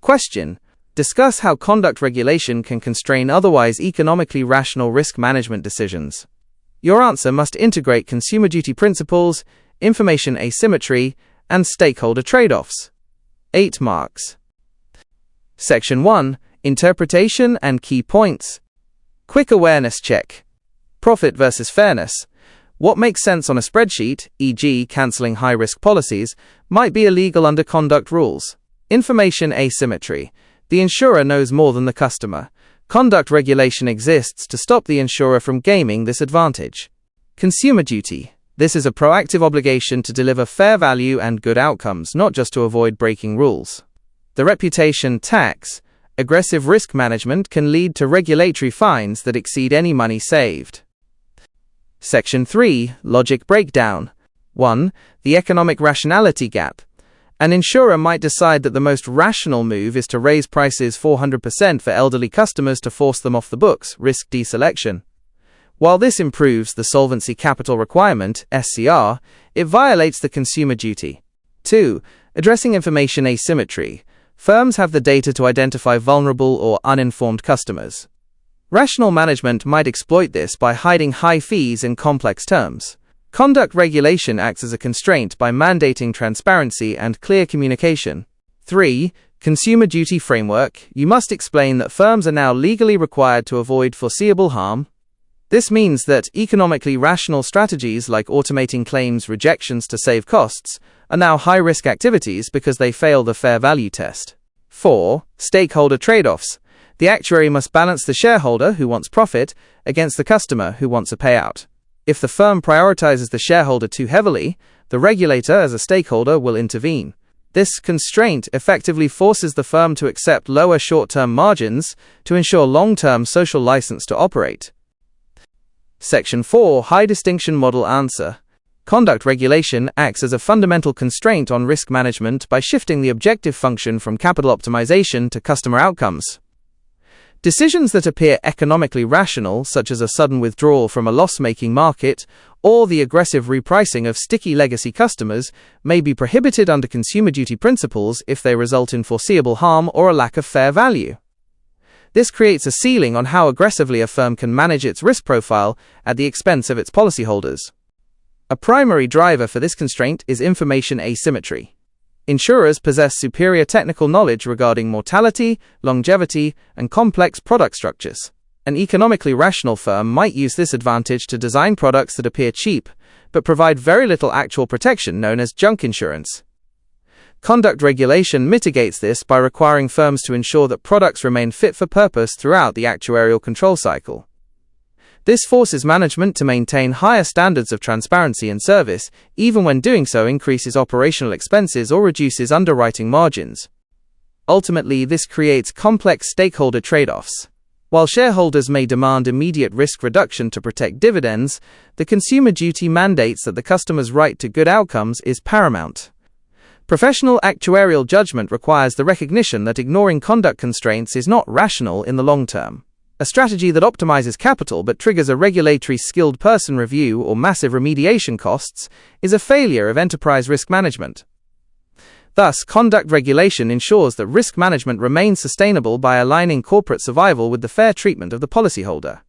Question: discuss how conduct regulation can constrain otherwise economically rational risk management decisions. Your answer must integrate consumer duty principles, information asymmetry, and stakeholder trade-offs. 8 marks. Section 1. Interpretation and key points. Quick awareness check. Profit versus fairness. What makes sense on a spreadsheet, e.g., cancelling high-risk policies, might be illegal under conduct rules. Information asymmetry. The insurer knows more than the customer. Conduct regulation exists to stop the insurer from gaming this advantage. Consumer duty. This is a proactive obligation to deliver fair value and good outcomes, not just to avoid breaking rules. The reputation tax. Aggressive risk management can lead to regulatory fines that exceed any money saved. Section 3. Logic breakdown. 1. The economic rationality gap. An insurer might decide that the most rational move is to raise prices 400% for elderly customers to force them off the books, risk deselection. While this improves the Solvency Capital Requirement, SCR, it violates the consumer duty. 2. Addressing information asymmetry. Firms have the data to identify vulnerable or uninformed customers. Rational management might exploit this by hiding high fees in complex terms. Conduct regulation acts as a constraint by mandating transparency and clear communication. 3. Consumer duty framework. You must explain that firms are now legally required to avoid foreseeable harm. This means that economically rational strategies like automating claims rejections to save costs are now high-risk activities because they fail the fair value test. 4. Stakeholder trade-offs. The actuary must balance the shareholder who wants profit against the customer who wants a payout. If the firm prioritizes the shareholder too heavily, the regulator as a stakeholder will intervene. This constraint effectively forces the firm to accept lower short-term margins to ensure long-term social license to operate. Section 4. High distinction model answer. Conduct regulation acts as a fundamental constraint on risk management by shifting the objective function from capital optimization to customer outcomes. Decisions that appear economically rational, such as a sudden withdrawal from a loss-making market or the aggressive repricing of sticky legacy customers, may be prohibited under consumer duty principles if they result in foreseeable harm or a lack of fair value. This creates a ceiling on how aggressively a firm can manage its risk profile at the expense of its policyholders. A primary driver for this constraint is information asymmetry. Insurers possess superior technical knowledge regarding mortality, longevity, and complex product structures. An economically rational firm might use this advantage to design products that appear cheap, but provide very little actual protection, known as junk insurance. Conduct regulation mitigates this by requiring firms to ensure that products remain fit for purpose throughout the actuarial control cycle. This forces management to maintain higher standards of transparency and service, even when doing so increases operational expenses or reduces underwriting margins. Ultimately, this creates complex stakeholder trade-offs. While shareholders may demand immediate risk reduction to protect dividends, the consumer duty mandates that the customer's right to good outcomes is paramount. Professional actuarial judgment requires the recognition that ignoring conduct constraints is not rational in the long term. A strategy that optimizes capital but triggers a regulatory skilled person review or massive remediation costs is a failure of enterprise risk management. Thus, conduct regulation ensures that risk management remains sustainable by aligning corporate survival with the fair treatment of the policyholder.